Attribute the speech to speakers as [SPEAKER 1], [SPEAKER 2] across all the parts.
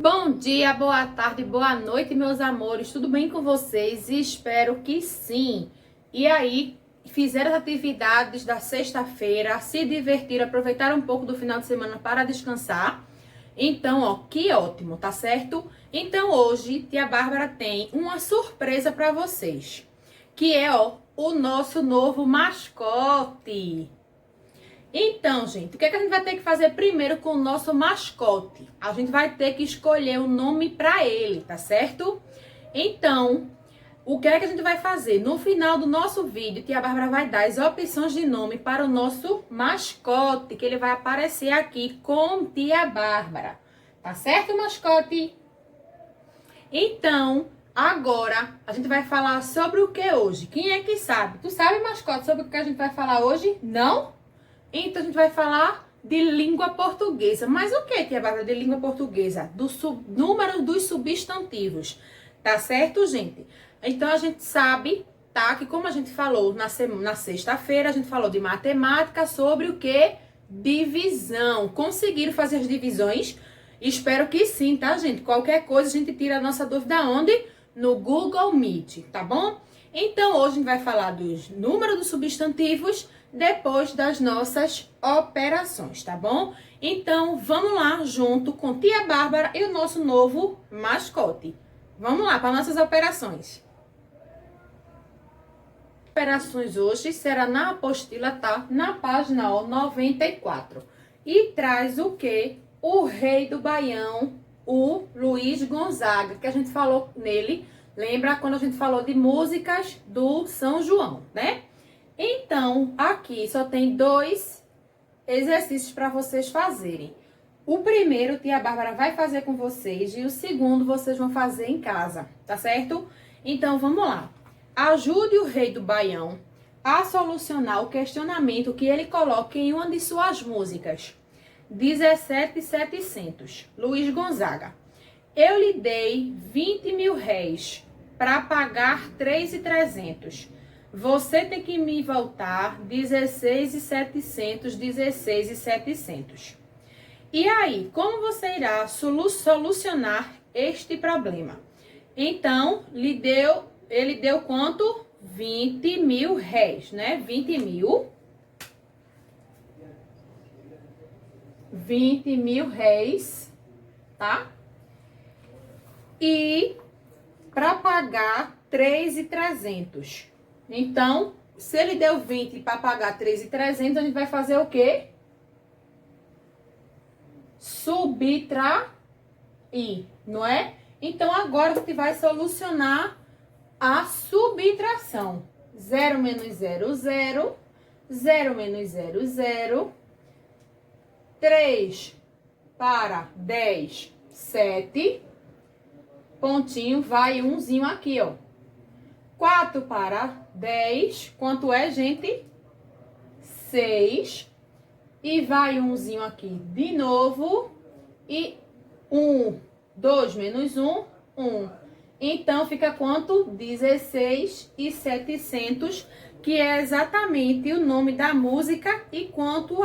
[SPEAKER 1] Bom dia, boa tarde, boa noite, meus amores. Tudo bem com vocês? Espero que sim. E aí, fizeram as atividades da sexta-feira, se divertiram, aproveitaram um pouco do final de semana para descansar? Então, ó, que ótimo, tá certo? Então, hoje, tia Bárbara tem uma surpresa para vocês, que é, ó, o nosso novo mascote. Então, gente, o que é que a gente vai ter que fazer primeiro com o nosso mascote? A gente vai ter que escolher um nome para ele, tá certo? Então, o que é que a gente vai fazer? No final do nosso vídeo, tia Bárbara vai dar as opções de nome para o nosso mascote, que ele vai aparecer aqui com tia Bárbara. Tá certo, mascote? Então, agora a gente vai falar sobre o que hoje? Quem é que sabe? Tu sabe, mascote, sobre o que a gente vai falar hoje? Não? Então, a gente vai falar de língua portuguesa. Mas o que, tia Bárbara, de língua portuguesa? Do número dos substantivos. Tá certo, gente? Então, a gente sabe, tá? Que como a gente falou na sexta-feira, a gente falou de matemática sobre o que? Divisão. Conseguiram fazer as divisões? Espero que sim, tá, gente? Qualquer coisa, a gente tira a nossa dúvida onde? No Google Meet, tá bom? Então, hoje a gente vai falar dos números dos substantivos depois das nossas operações, tá bom? Então, vamos lá junto com tia Bárbara e o nosso novo mascote. Vamos lá para nossas operações. Operações hoje será na apostila, tá? Na página 94. E traz o quê? O rei do Baião, o Luiz Gonzaga, que a gente falou nele. Lembra quando a gente falou de músicas do São João, né? Então, aqui só tem 2 exercícios para vocês fazerem. O primeiro, tia Bárbara vai fazer com vocês e o segundo vocês vão fazer em casa, tá certo? Então, vamos lá. Ajude o rei do Baião a solucionar o questionamento que ele coloca em uma de suas músicas. 17.700, Luiz Gonzaga. Eu lhe dei 20 mil réis para pagar 3.300. Você tem que me voltar 16.700, 16.700. E aí, como você irá solucionar este problema? Então, ele deu quanto? 20 mil réis, né? 20 mil réis, tá? E para pagar 3.300. Então, se ele deu 20 para pagar 3.300, a gente vai fazer o quê? Subtrair, não é? Então, agora a gente vai solucionar a subtração. 0 menos 0, 0. 0 menos 0, 0. 3 para 10, 7. Pontinho, vai umzinho aqui, ó. 4 para 10, quanto é, gente? 6. E vai umzinho aqui de novo. E 1, 2 menos 1, 1. Então, fica quanto? 16.700, que é exatamente o nome da música e quanto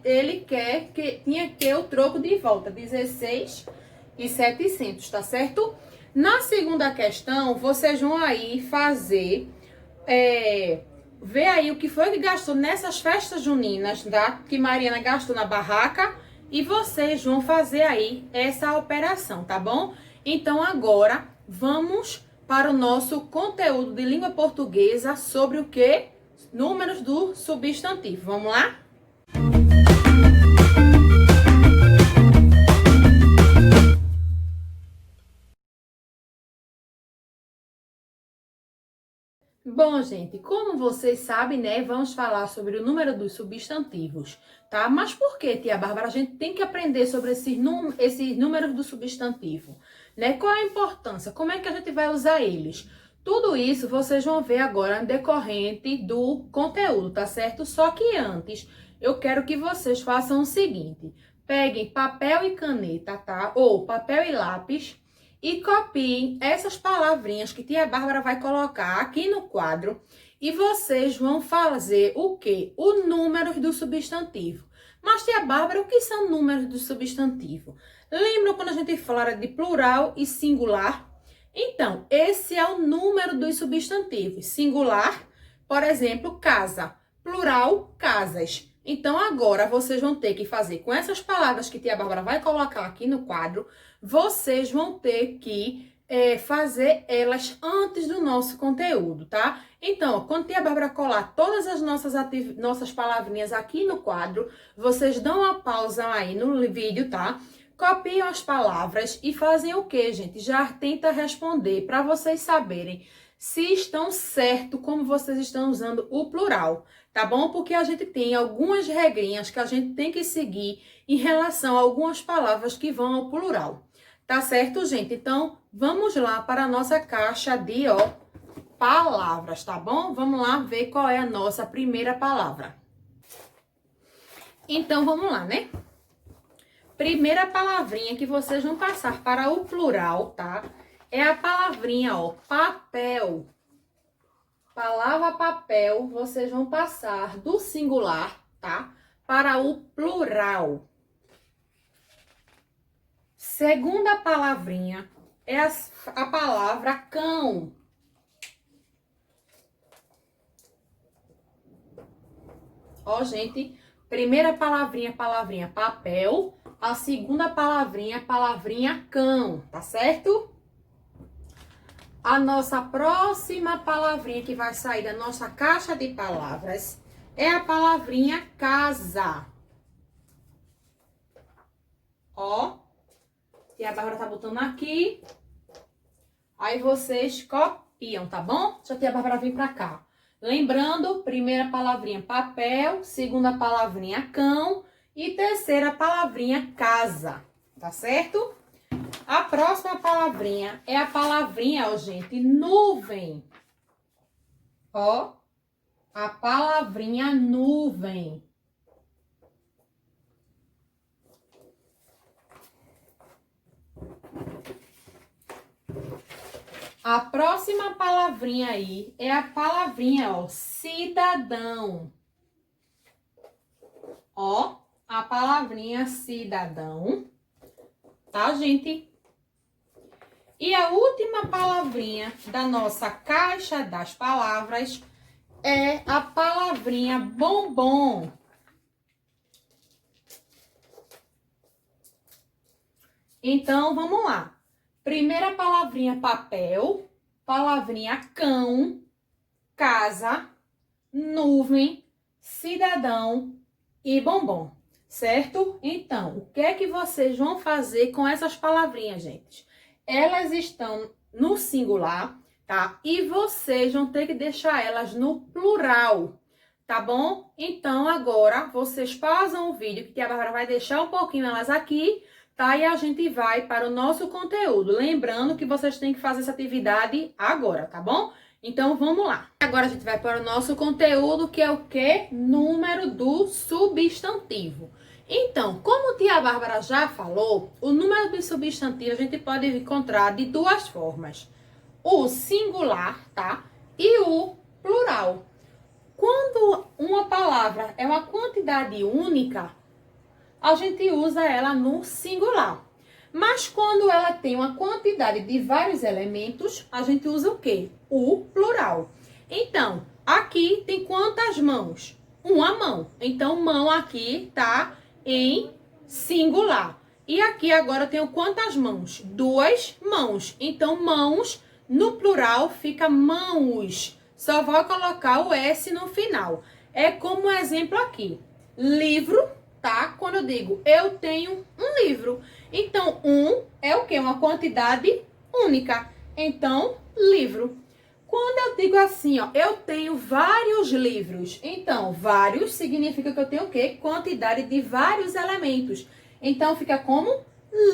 [SPEAKER 1] ele quer, que tinha que ter o troco de volta. 16.700, tá certo? Na segunda questão, vocês vão aí fazer, ver aí o que foi que gastou nessas festas juninas, tá? Que Mariana gastou na barraca, e vocês vão fazer aí essa operação, tá bom? Então, agora, vamos para o nosso conteúdo de língua portuguesa sobre o que? Números do substantivo. Vamos lá? Bom, gente, como vocês sabem, né, vamos falar sobre o número dos substantivos, tá? Mas por que, tia Bárbara, a gente tem que aprender sobre esses números do substantivo, né? Qual a importância? Como é que a gente vai usar eles? Tudo isso vocês vão ver agora no decorrente do conteúdo, tá certo? Só que antes, eu quero que vocês façam o seguinte: peguem papel e caneta, tá? Ou papel e lápis, e copiem essas palavrinhas que tia Bárbara vai colocar aqui no quadro. E vocês vão fazer o quê? O número do substantivo. Mas, tia Bárbara, o que são números do substantivo? Lembram quando a gente fala de plural e singular? Então, esse é o número dos substantivos. Singular, por exemplo, casa. Plural, casas. Então, agora, vocês vão ter que fazer com essas palavras que tia Bárbara vai colocar aqui no quadro, vocês vão ter que fazer elas antes do nosso conteúdo, tá? Então, quando tia Bárbara colar todas as nossas palavrinhas aqui no quadro, vocês dão uma pausa aí no vídeo, tá? Copiam as palavras e fazem o quê, gente? Já tenta responder para vocês saberem se estão certo como vocês estão usando o plural, tá bom? Porque a gente tem algumas regrinhas que a gente tem que seguir em relação a algumas palavras que vão ao plural. Tá certo, gente? Então, vamos lá para a nossa caixa de, palavras, tá bom? Vamos lá ver qual é a nossa primeira palavra. Então, vamos lá, né? Primeira palavrinha que vocês vão passar para o plural, tá? É a palavrinha, papel. Palavra papel, vocês vão passar do singular, tá? Para o plural. Segunda palavrinha é a palavra cão. Gente, primeira palavrinha papel. A segunda palavrinha cão, tá certo? A nossa próxima palavrinha que vai sair da nossa caixa de palavras é a palavrinha casa. Tia Bárbara tá botando aqui. Aí vocês copiam, tá bom? Deixa a tia Bárbara vir pra cá. Lembrando, primeira palavrinha papel, segunda palavrinha cão e terceira palavrinha casa, tá certo? A próxima palavrinha é a palavrinha, gente, nuvem. A palavrinha nuvem. A próxima palavrinha aí é a palavrinha, cidadão. A palavrinha cidadão, tá, gente? E a última palavrinha da nossa caixa das palavras é a palavrinha bombom. Então, vamos lá. Primeira palavrinha papel, palavrinha cão, casa, nuvem, cidadão e bombom, certo? Então, o que é que vocês vão fazer com essas palavrinhas, gente? Elas estão no singular, tá? E vocês vão ter que deixar elas no plural, tá bom? Então, agora, vocês pausam o vídeo, que a Bárbara vai deixar um pouquinho elas aqui, tá? E a gente vai para o nosso conteúdo. Lembrando que vocês têm que fazer essa atividade agora, tá bom? Então, vamos lá. Agora a gente vai para o nosso conteúdo, que é o quê? Número do substantivo. Então, como tia Bárbara já falou, o número do substantivo a gente pode encontrar de duas formas. O singular, tá? E o plural. Quando uma palavra é uma quantidade única, a gente usa ela no singular. Mas quando ela tem uma quantidade de vários elementos, a gente usa o quê? O plural. Então, aqui tem quantas mãos? Uma mão. Então, mão aqui tá em singular. E aqui agora eu tenho quantas mãos? Duas mãos. Então, mãos no plural fica mãos. Só vou colocar o S no final. É como exemplo aqui. Livro, tá? Quando eu digo eu tenho um livro. Então, um é o quê? Uma quantidade única. Então, livro. Quando eu digo assim, eu tenho vários livros. Então, vários significa que eu tenho o quê? Quantidade de vários elementos. Então, fica como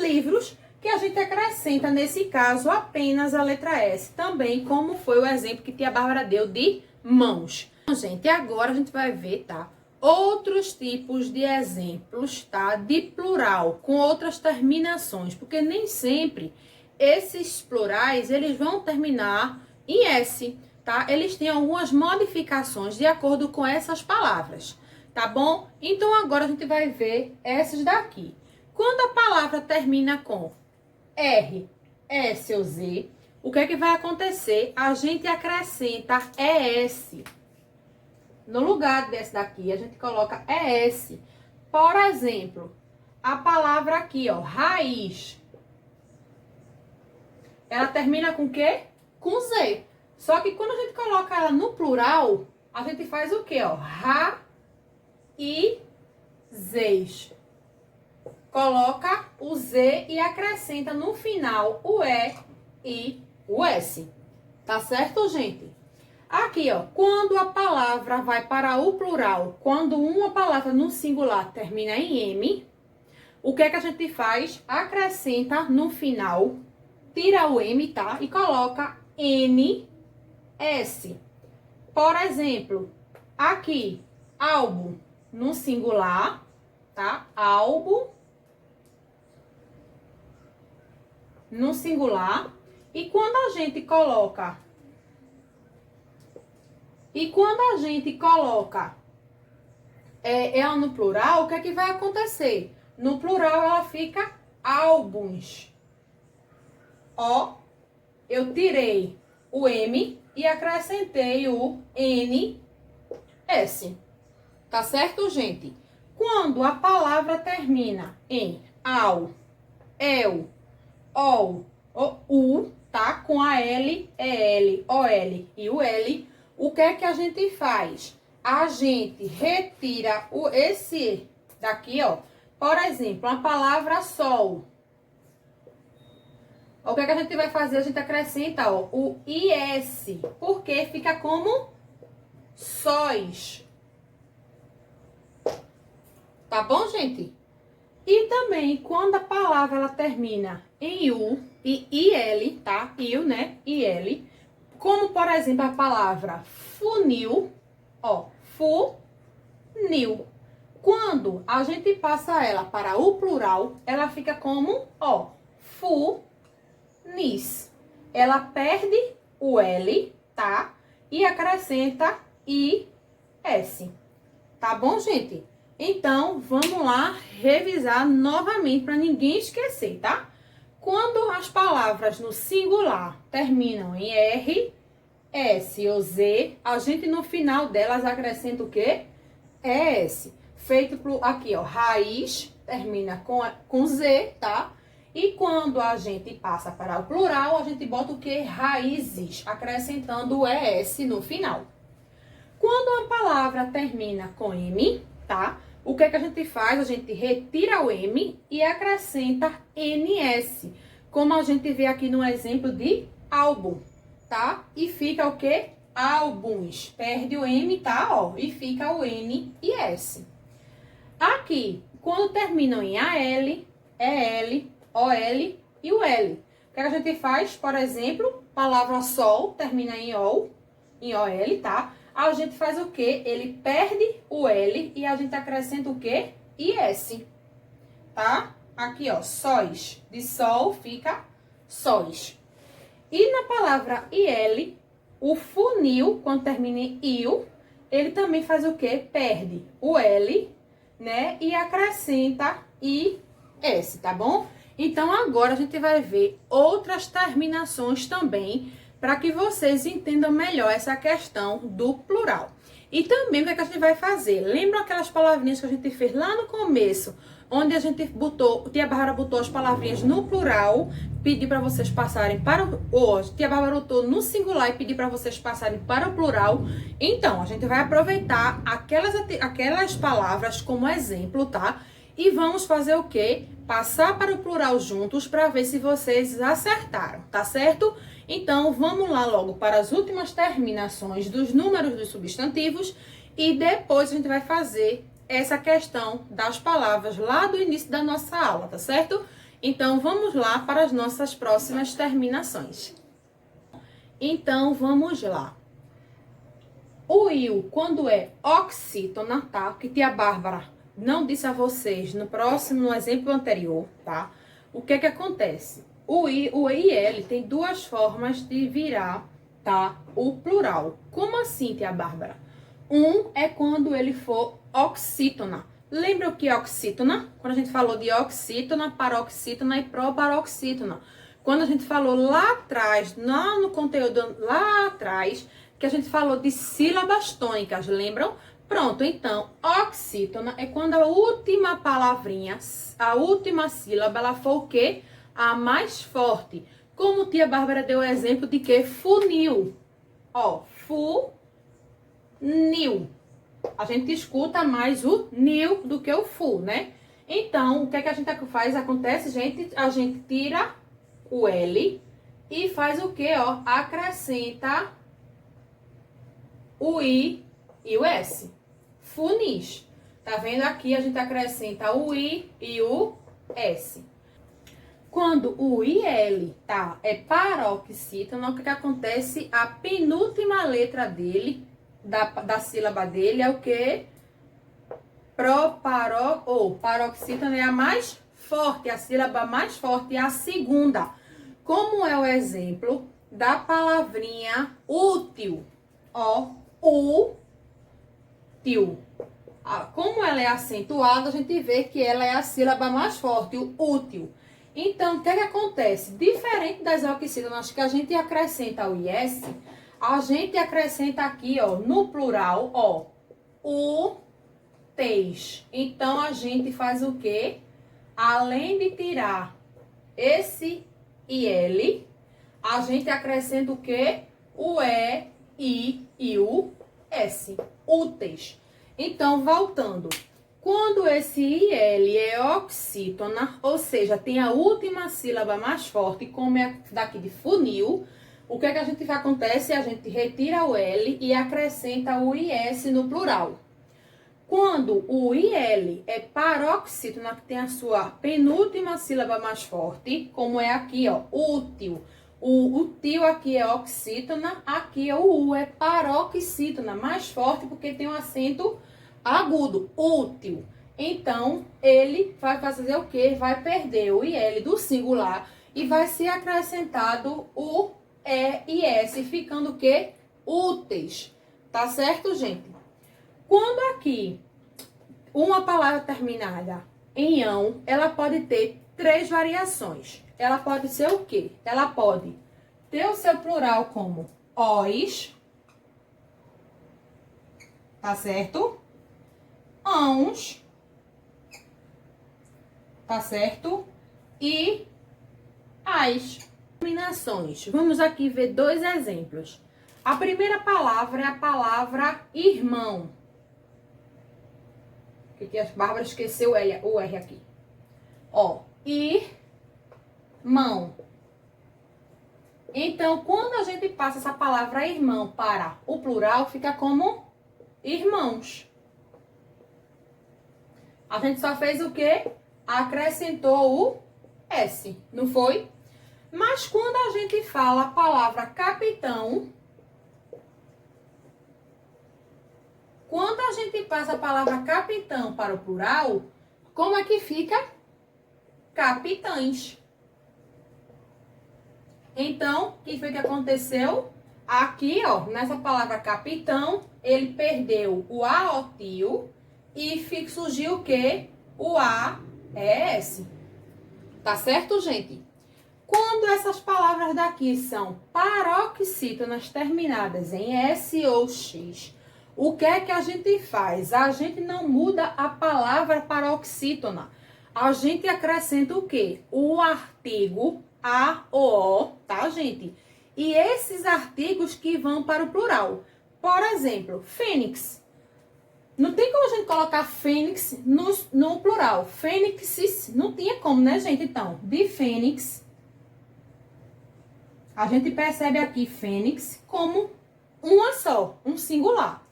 [SPEAKER 1] livros, que a gente acrescenta, nesse caso, apenas a letra S. Também, como foi o exemplo que tia Bárbara deu de mãos. Então, gente, agora a gente vai ver, tá? Outros tipos de exemplos, tá? De plural, com outras terminações. Porque nem sempre esses plurais, eles vão terminar em S, tá? Eles têm algumas modificações de acordo com essas palavras, tá bom? Então, agora a gente vai ver essas daqui. Quando a palavra termina com R, S ou Z, o que é que vai acontecer? A gente acrescenta ES. No lugar desse daqui, a gente coloca ES. Por exemplo, a palavra aqui, ó, raiz. Ela termina com o quê? Com Z. Só que quando a gente coloca ela no plural, a gente faz o quê, ó? Raízes. Coloca o Z e acrescenta no final o E e o S. Tá certo, gente? Aqui, ó, quando a palavra vai para o plural, quando uma palavra no singular termina em M, o que é que a gente faz? Acrescenta no final, tira o M, tá? E coloca NS. Por exemplo, aqui, álbum no singular, tá? Álbum no singular. E quando a gente coloca ela no plural, o que é que vai acontecer? No plural ela fica álbuns. Ó, eu tirei o M e acrescentei o NS. Tá certo, gente? Quando a palavra termina em ao, el, ol, u, tá? Com a L, EL, OL e o L, o que é que a gente faz? A gente retira esse daqui, ó. Por exemplo, a palavra sol. O que é que a gente vai fazer? A gente acrescenta, ó, o IS, porque fica como sóis. Tá bom, gente? E também, quando a palavra ela termina em U e IL, tá? IU, né? IL. Como, por exemplo, a palavra funil, ó, funil. Quando a gente passa ela para o plural, ela fica como, ó, funis. Ela perde o L, tá? E acrescenta IS. Tá bom, gente? Então, vamos lá revisar novamente para ninguém esquecer, tá? Quando as palavras no singular terminam em R, S ou Z, a gente no final delas acrescenta o quê? ES. Feito aqui, ó, raiz, termina com Z, tá? E quando a gente passa para o plural, a gente bota o quê? Raízes, acrescentando o ES no final. Quando a palavra termina com M, tá? O que é que a gente faz? A gente retira o M e acrescenta NS, como a gente vê aqui no exemplo de álbum, tá? E fica o quê? Álbuns. Perde o M, tá? Ó, e fica o N e S. Aqui, quando terminam em AL, EL, OL e o L. O que a gente faz? Por exemplo, palavra sol termina em OL, tá? A gente faz o quê? Ele perde o L e a gente acrescenta o quê? IS, tá? Aqui, ó, sóis. De sol fica sóis. E na palavra IL, o funil, quando termina em IL, ele também faz o quê? Perde o L, né? E acrescenta IS, tá bom? Então, agora a gente vai ver outras terminações também, para que vocês entendam melhor essa questão do plural. E também o que é que a gente vai fazer? Lembra aquelas palavrinhas que a gente fez lá no começo, onde a gente botou, tia Bárbara botou as palavrinhas no plural, pedi para vocês passarem para tia Bárbara botou no singular e pedi para vocês passarem para o plural. Então, a gente vai aproveitar aquelas palavras como exemplo, tá? E vamos fazer o quê? Passar para o plural juntos para ver se vocês acertaram, tá certo? Então, vamos lá logo para as últimas terminações dos números dos substantivos e depois a gente vai fazer essa questão das palavras lá do início da nossa aula, tá certo? Então, vamos lá para as nossas próximas terminações. Então, vamos lá. O il, quando é oxítona, tá? Que tia Bárbara não disse a vocês no exemplo anterior, tá? O que que acontece? O IL tem duas formas de virar, tá? O plural. Como assim, tia Bárbara? Um é quando ele for oxítona. Lembra o que é oxítona? Quando a gente falou de oxítona, paroxítona e proparoxítona. Quando a gente falou lá atrás, lá no conteúdo lá atrás, que a gente falou de sílabas tônicas, lembram? Pronto, então, oxítona é quando a última palavrinha, a última sílaba, ela for o quê? A mais forte. Como tia Bárbara deu o exemplo de que funil. Ó, funil. A gente escuta mais o nil do que o fu, né? Então, o que é que a gente faz? Acontece, gente, a gente tira o L e faz o quê, ó? Acrescenta o I e o S. Funis. Tá vendo aqui? A gente acrescenta o I e o S. Quando o IL, tá? É paroxítona, o que acontece? A penúltima letra dele, da sílaba dele, é o quê? Paroxítona é a mais forte, a sílaba mais forte é a segunda. Como é o exemplo da palavrinha útil? Ó, útil. Como ela é acentuada, a gente vê que ela é a sílaba mais forte, o útil. Então, o que acontece? Diferente das oxítonas que a gente acrescenta o IS, a gente acrescenta aqui, ó, no plural, ó, úteis. Então, a gente faz o quê? Além de tirar esse IL, a gente acrescenta o quê? O E, I e o S. Úteis. Então, voltando. Quando esse IL é oxítona, ou seja, tem a última sílaba mais forte, como é daqui de funil, o que é que a gente acontece? A gente retira o L e acrescenta o IS no plural. Quando o IL é paroxítona, que tem a sua penúltima sílaba mais forte, como é aqui, ó, útil. O útil aqui é oxítona, aqui é o U, é paroxítona, mais forte porque tem um acento agudo, útil. Então, ele vai fazer o quê? Vai perder o IL do singular e vai ser acrescentado o E e S, ficando o quê? Úteis. Tá certo, gente? Quando aqui uma palavra terminada em ão, ela pode ter 3 variações. Ela pode ser o quê? Ela pode ter o seu plural como os, tá certo? Ãos, tá certo? E as terminações. Vamos aqui ver 2 exemplos. A primeira palavra é a palavra irmão. Que a Bárbara esqueceu o R aqui. Ó, irmão. Então, quando a gente passa essa palavra irmão para o plural, fica como irmãos. A gente só fez o quê? Acrescentou o S, não foi? Mas quando a gente fala a palavra capitão, quando a gente passa a palavra capitão para o plural, como é que fica? Capitães. Então, o que foi que aconteceu? Aqui, ó, nessa palavra capitão, ele perdeu o A, O, tio, e surgiu o quê? O A, E, S. Tá certo, gente? Quando essas palavras daqui são paroxítonas terminadas em S ou X, o que é que a gente faz? A gente não muda a palavra paroxítona. A gente acrescenta o quê? O artigo a ou o, tá, gente? E esses artigos que vão para o plural. Por exemplo, fênix. Não tem como a gente colocar fênix no plural. Fênixes, não tinha como, né, gente? Então, de fênix, a gente percebe aqui fênix como uma só, um singular.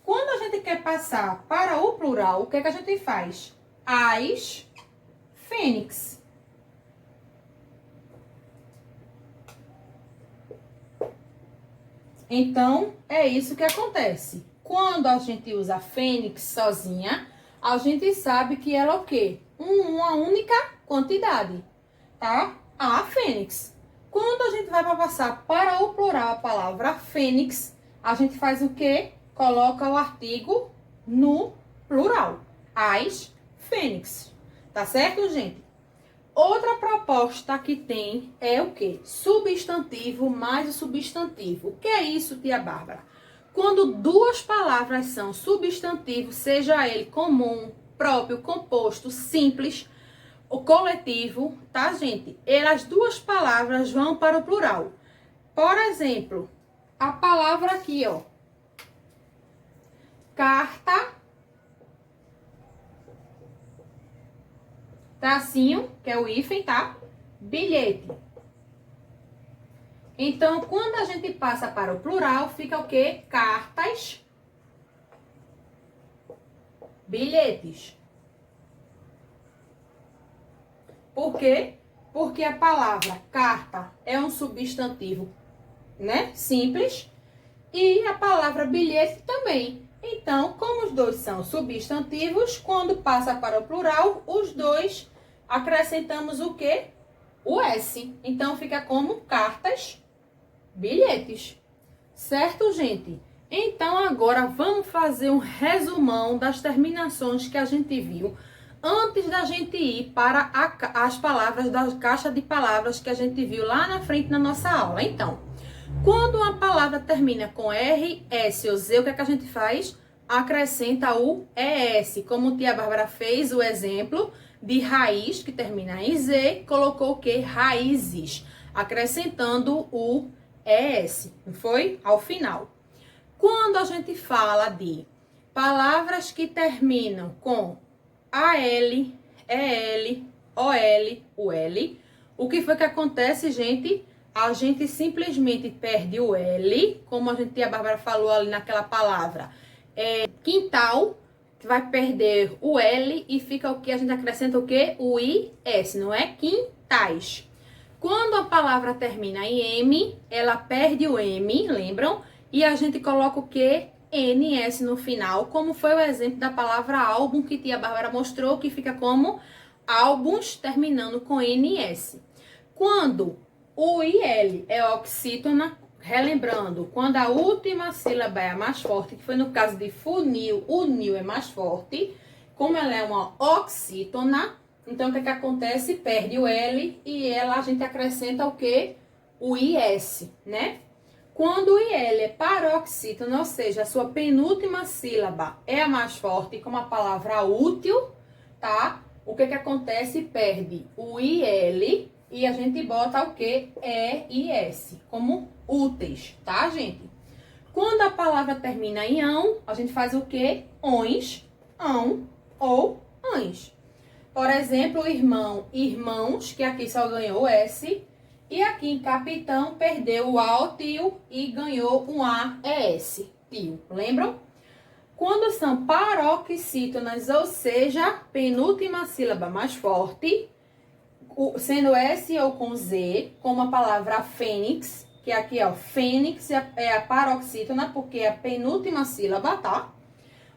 [SPEAKER 1] Quando a gente quer passar para o plural, o que é que a gente faz? As fênix. Então, é isso que acontece. Quando a gente usa fênix sozinha, a gente sabe que ela é o quê? Uma única quantidade, tá? A fênix. Quando a gente vai passar para o plural a palavra fênix, a gente faz o quê? Coloca o artigo no plural. as fênix. Tá certo, gente? Outra proposta que tem é o quê? Substantivo mais o substantivo. O que é isso, tia Bárbara? Quando duas palavras são substantivos, seja ele comum, próprio, composto, simples, o coletivo, tá, gente? As duas palavras vão para o plural. Por exemplo, a palavra aqui, ó. Carta. Tracinho, que é o hífen, tá? Bilhete. Então, quando a gente passa para o plural, fica o quê? Cartas. Bilhetes. Por quê? Porque a palavra carta é um substantivo, né? Simples. E a palavra bilhete também. Então, como os dois são substantivos, quando passa para o plural, os dois acrescentamos o quê? O S. Então, fica como cartas, bilhetes. Certo, gente? Então, agora vamos fazer um resumão das terminações que a gente viu antes da gente ir para as palavras da caixa de palavras que a gente viu lá na frente na nossa aula. Então, quando uma palavra termina com R, S ou Z, o que é que a gente faz? Acrescenta o ES. Como a tia Bárbara fez o exemplo de raiz, que termina em Z, colocou o quê? Raízes, acrescentando o ES, não foi? Ao final. Quando a gente fala de palavras que terminam com AL, EL, OL, UL, o que foi que acontece, gente? A gente simplesmente perde o L, como a Bárbara falou ali naquela palavra. Quintal, que vai perder o L e fica o que? A gente acrescenta o que? O IS, não é? Quintais. Quando a palavra termina em M, ela perde o M, lembram? E a gente coloca o que? NS no final, como foi o exemplo da palavra álbum que tia Bárbara mostrou, que fica como álbuns terminando com NS. Quando o IL é oxítona, relembrando, quando a última sílaba é a mais forte, que foi no caso de funil, o nil é mais forte, como ela é uma oxítona, então o que acontece? Perde o L e ela a gente acrescenta o que? O IS, né? Quando o IL é paroxítona, ou seja, a sua penúltima sílaba é a mais forte, como a palavra útil, tá? O que acontece? Perde o IL e a gente bota o que? EIS, como úteis, tá, gente? Quando a palavra termina em ão, a gente faz o que? Ões, ão ou ães. Por exemplo, irmão, irmãos, que aqui só ganhou S. E aqui em capitão, perdeu o A, o tio, e ganhou um AES, tio. Lembram? Quando são paroxítonas, ou seja, penúltima sílaba mais forte, sendo S ou com Z, como a palavra fênix, que aqui, ó, fênix é a paroxítona, porque é a penúltima sílaba, tá?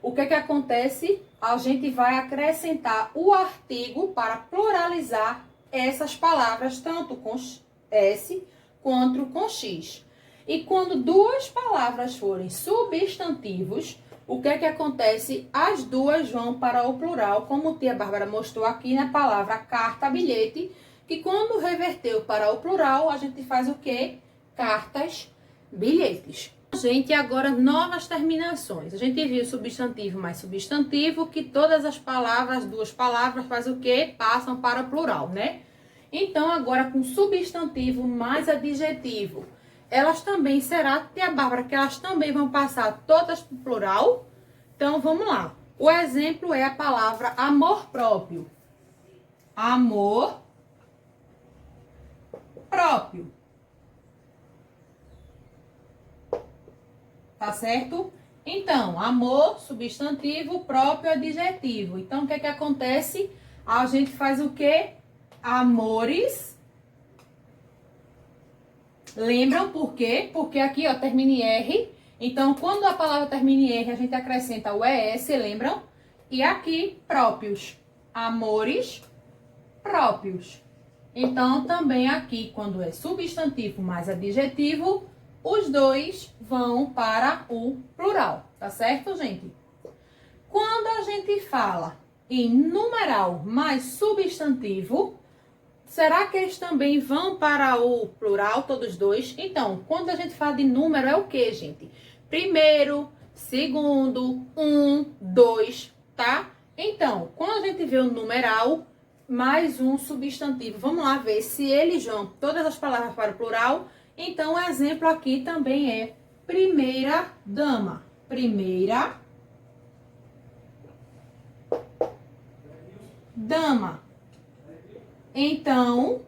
[SPEAKER 1] O que acontece? A gente vai acrescentar o artigo para pluralizar essas palavras, tanto com S quanto com X. E quando duas palavras forem substantivos, o que acontece? As duas vão para o plural, como a tia Bárbara mostrou aqui na palavra carta, bilhete, que quando reverteu para o plural, a gente faz o quê? Cartas, bilhetes. Gente, agora novas terminações. A gente viu substantivo mais substantivo, que todas as palavras, duas palavras, faz o quê? Passam para o plural, né? Então, agora com substantivo mais adjetivo, elas também será, tia Bárbara, que elas também vão passar todas para o plural? Então, vamos lá. O exemplo é a palavra amor próprio. Amor próprio. Tá certo? Então, amor, substantivo, próprio, adjetivo. Então, o que acontece? A gente faz o quê? Amores. Lembram por quê? Porque aqui, ó, termina em R. Então, quando a palavra termina em R, a gente acrescenta o ES, lembram? E aqui, próprios. Amores próprios. Então, também aqui, quando é substantivo mais adjetivo, os dois vão para o plural. Tá certo, gente? Quando a gente fala em numeral mais substantivo, será que eles também vão para o plural, todos dois? Então, quando a gente fala de número, é o que, gente? Primeiro, segundo, um, dois, tá? Então, quando a gente vê o numeral mais um substantivo, vamos lá ver se eles vão todas as palavras para o plural. Então, o exemplo aqui também é primeira dama. Primeira dama. Então,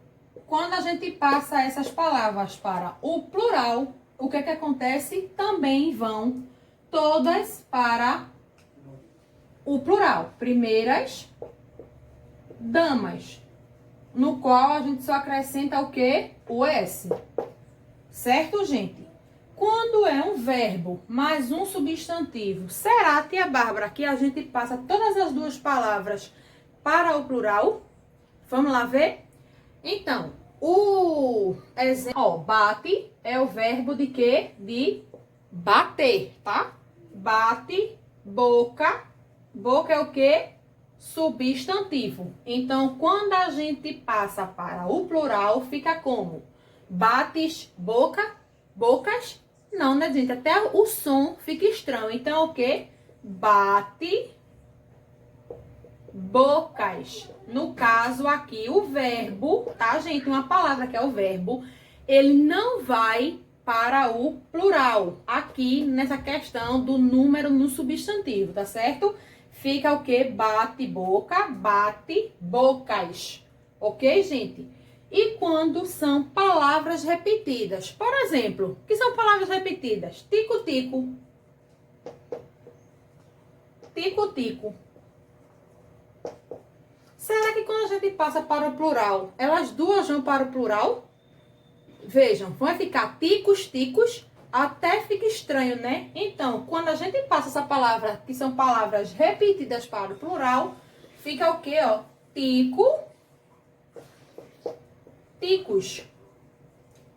[SPEAKER 1] quando a gente passa essas palavras para o plural, o que acontece? Também vão todas para o plural. Primeiras damas. No qual a gente só acrescenta o quê? O S. Certo, gente? Quando é um verbo mais um substantivo, será, tia Bárbara, que a gente passa todas as duas palavras para o plural? Vamos lá ver? Então, o exemplo, ó, bate é o verbo de quê? De bater, tá? Bate, boca. Boca é o quê? Substantivo. Então, quando a gente passa para o plural, fica como? Bates, boca, bocas? Não, né, gente? Até o som fica estranho. Então, o quê? Bate, bocas. No caso aqui, o verbo, tá, gente? Uma palavra que é o verbo, ele não vai para o plural. Aqui, nessa questão do número no substantivo, tá certo? Fica o quê? Bate, boca, bate, bocas. Ok, gente? E quando são palavras repetidas? Por exemplo, o que são palavras repetidas? Tico-tico. Tico-tico. Será que quando a gente passa para o plural, elas duas vão para o plural? Vejam, vai ficar ticos, ticos, até fica estranho, né? Então, quando a gente passa essa palavra, que são palavras repetidas para o plural, fica o quê, ó? Tico, ticos.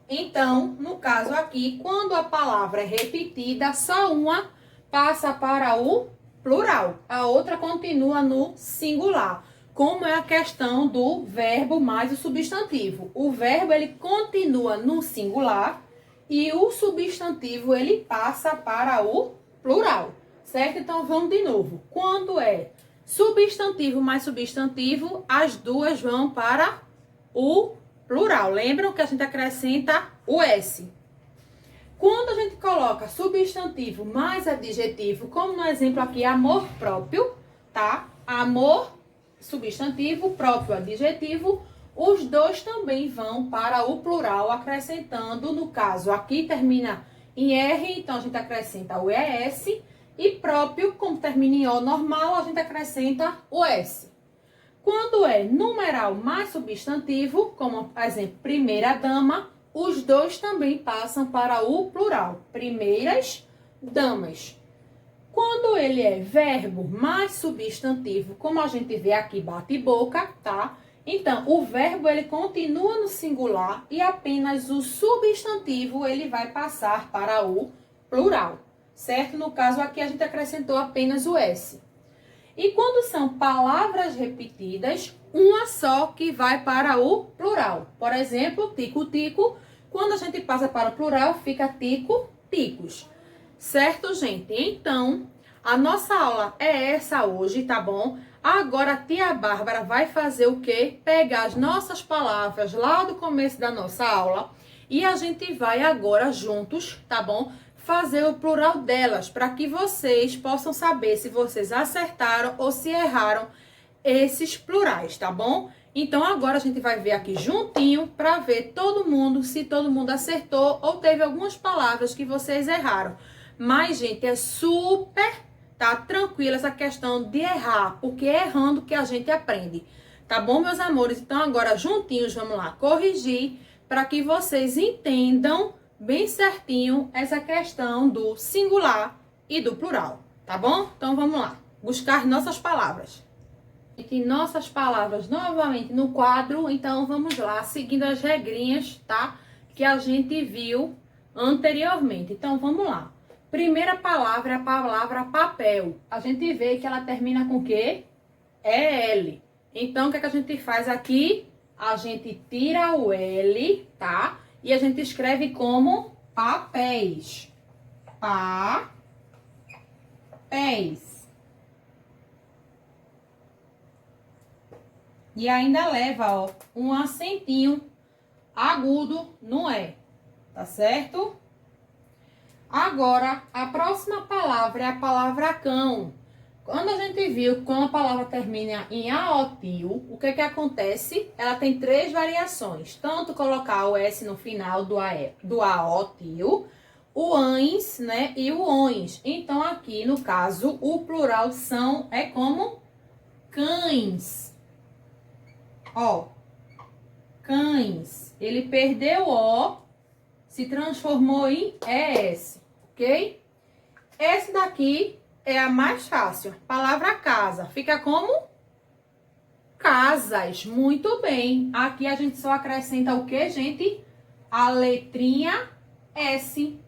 [SPEAKER 1] Então, no caso aqui, quando a palavra é repetida, só uma passa para o plural, a outra continua no singular. Como é a questão do verbo mais o substantivo. O verbo, ele continua no singular e o substantivo, ele passa para o plural, certo? Então, vamos de novo. Quando é substantivo mais substantivo, as duas vão para o plural. Lembram que a gente acrescenta o S. Quando a gente coloca substantivo mais adjetivo, como no exemplo aqui, amor próprio, tá? Amor substantivo, próprio adjetivo, os dois também vão para o plural, acrescentando, no caso, aqui termina em R, então a gente acrescenta o ES, e próprio, como termina em O normal, a gente acrescenta o S. Quando é numeral mais substantivo, como, por exemplo, primeira dama, os dois também passam para o plural, primeiras damas. Quando ele é verbo mais substantivo, como a gente vê aqui, bate boca, tá? Então, o verbo, ele continua no singular e apenas o substantivo, ele vai passar para o plural, certo? No caso aqui, a gente acrescentou apenas o S. E quando são palavras repetidas, uma só que vai para o plural. Por exemplo, tico-tico, quando a gente passa para o plural, fica tico-ticos. Certo, gente? Então, a nossa aula é essa hoje, tá bom? Agora, a tia Bárbara vai fazer o quê? Pegar as nossas palavras lá do começo da nossa aula e a gente vai agora juntos, tá bom? Fazer o plural delas, para que vocês possam saber se vocês acertaram ou se erraram esses plurais, tá bom? Então, agora a gente vai ver aqui juntinho para ver todo mundo, se todo mundo acertou ou teve algumas palavras que vocês erraram. Mas, gente, é super, tá, tranquila essa questão de errar, porque é errando que a gente aprende. Tá bom, meus amores? Então, agora juntinhos, vamos lá corrigir para que vocês entendam bem certinho essa questão do singular e do plural, tá bom? Então, vamos lá. Buscar nossas palavras. E nossas palavras novamente no quadro. Então, vamos lá, seguindo as regrinhas, tá? Que a gente viu anteriormente. Então, vamos lá. Primeira palavra é a palavra papel. A gente vê que ela termina com o quê? é L. Então, o que é que a gente faz aqui? A gente tira o L, tá? E a gente escreve como papéis. Papéis. E ainda leva, ó, um acentinho agudo no E, tá certo? Agora, a próxima palavra é a palavra cão. Quando a gente viu que quando a palavra termina em aotil, o que que acontece? Ela tem 3 variações. Tanto colocar o S no final do aotil, o ans, né, e o ons. Então, aqui, no caso, o plural é como cães. Ó, cães. Ele perdeu o, se transformou em ES, ok? Esse daqui é a mais fácil. Palavra casa. Fica como? Casas. Muito bem. Aqui a gente só acrescenta o que, gente? A letrinha S.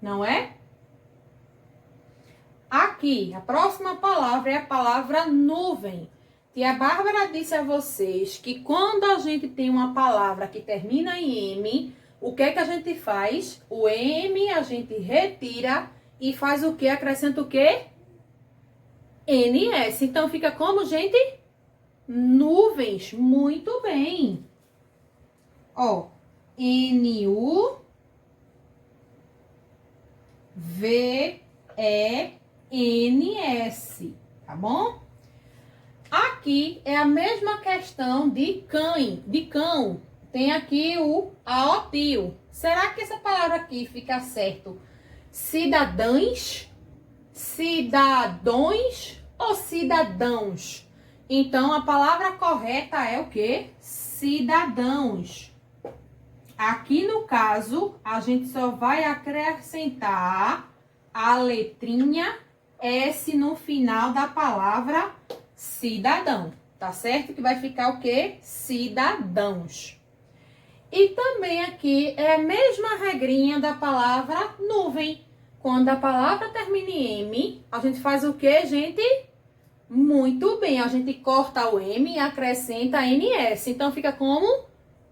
[SPEAKER 1] Não é? Aqui, a próxima palavra é a palavra nuvem. Tia Bárbara disse a vocês que quando a gente tem uma palavra que termina em M, o que é que a gente faz? O M a gente retira e faz o que? Acrescenta o que? NS. Então, fica como, gente? Nuvens. Muito bem. Ó, NUVENS. Tá bom? Aqui é a mesma questão de cão. Tem aqui o aotil. Será que essa palavra aqui fica certo? Cidadãs, cidadões ou cidadãos? Então, a palavra correta é o quê? Cidadãos. Aqui, no caso, a gente só vai acrescentar a letrinha S no final da palavra cidadão. Tá certo? Que vai ficar o quê? Cidadãos. E também aqui é a mesma regrinha da palavra nuvem. Quando a palavra termina em M, a gente faz o quê, gente? Muito bem, a gente corta o M e acrescenta NS. Então, fica como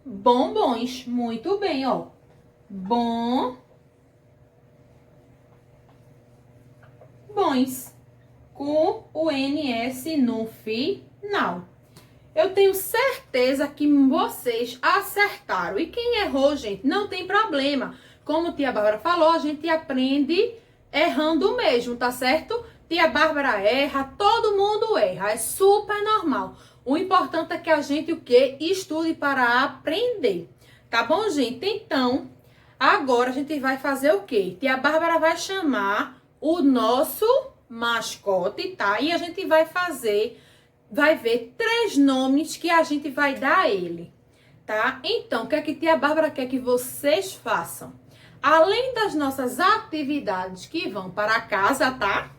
[SPEAKER 1] bombons. Muito bem, ó. Bombons. Com o NS no final. Eu tenho certeza que vocês acertaram. E quem errou, gente, não tem problema. Como tia Bárbara falou, a gente aprende errando mesmo, tá certo? Tia Bárbara erra, todo mundo erra. É super normal. O importante é que a gente, o quê? Estude para aprender. Tá bom, gente? Então, agora a gente vai fazer o quê? Tia Bárbara vai chamar o nosso mascote, tá? E a gente vai ver 3 nomes que a gente vai dar a ele, tá? Então, o que é que tia Bárbara quer que vocês façam? Além das nossas atividades que vão para casa, tá?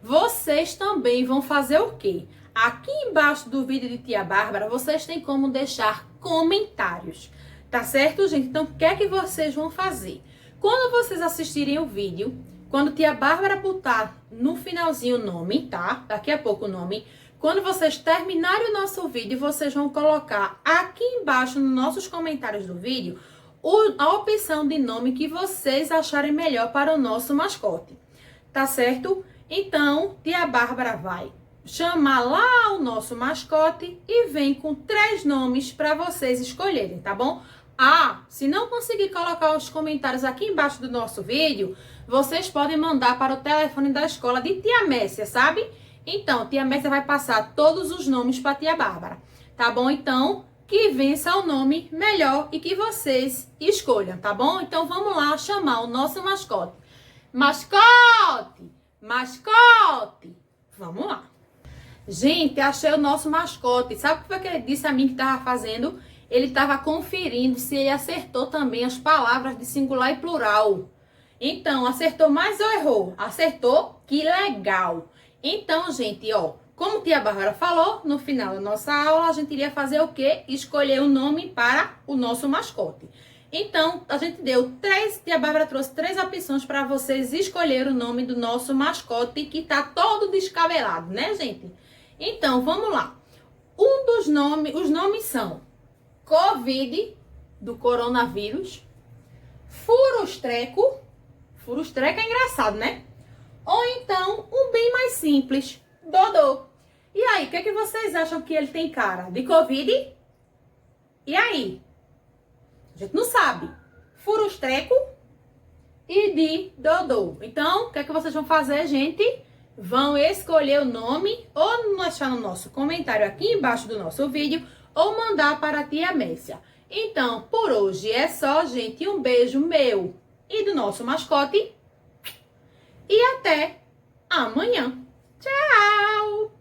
[SPEAKER 1] Vocês também vão fazer o quê? Aqui embaixo do vídeo de tia Bárbara, vocês têm como deixar comentários, tá certo, gente? Então, o que é que vocês vão fazer? Quando vocês assistirem o vídeo, quando tia Bárbara botar no finalzinho o nome, tá? Daqui a pouco o nome. Quando vocês terminarem o nosso vídeo, vocês vão colocar aqui embaixo, nos nossos comentários do vídeo, a opção de nome que vocês acharem melhor para o nosso mascote. Tá certo? Então, tia Bárbara vai chamar lá o nosso mascote e vem com 3 nomes para vocês escolherem, tá bom? Ah, se não conseguir colocar os comentários aqui embaixo do nosso vídeo, vocês podem mandar para o telefone da escola de tia Messia, sabe? Então, tia Messia vai passar todos os nomes para tia Bárbara, tá bom? Então, que vença o nome melhor e que vocês escolham, tá bom? Então, vamos lá chamar o nosso mascote. Mascote! Mascote! Vamos lá. Gente, achei o nosso mascote. Sabe o que foi que ele disse a mim que estava fazendo? Ele estava conferindo se ele acertou também as palavras de singular e plural. Então, acertou mais ou errou? Acertou? Que legal! Então, gente, ó, como tia Bárbara falou, no final da nossa aula, a gente iria fazer o quê? Escolher o nome para o nosso mascote. Então, a gente deu 3, tia Bárbara trouxe 3 opções para vocês escolherem o nome do nosso mascote, que tá todo descabelado, né, gente? Então, vamos lá. Os nomes são Covid, do coronavírus, furustreco é engraçado, né? Ou então, um bem mais simples, Dodô. E aí, o que é que vocês acham que ele tem cara? De Covid? E aí? A gente não sabe. Furustreco e de Dodô. Então, o que é que vocês vão fazer, gente? Vão escolher o nome ou deixar no nosso comentário aqui embaixo do nosso vídeo ou mandar para a tia Messia. Então, por hoje é só, gente. Um beijo meu e do nosso mascote. E até amanhã. Tchau!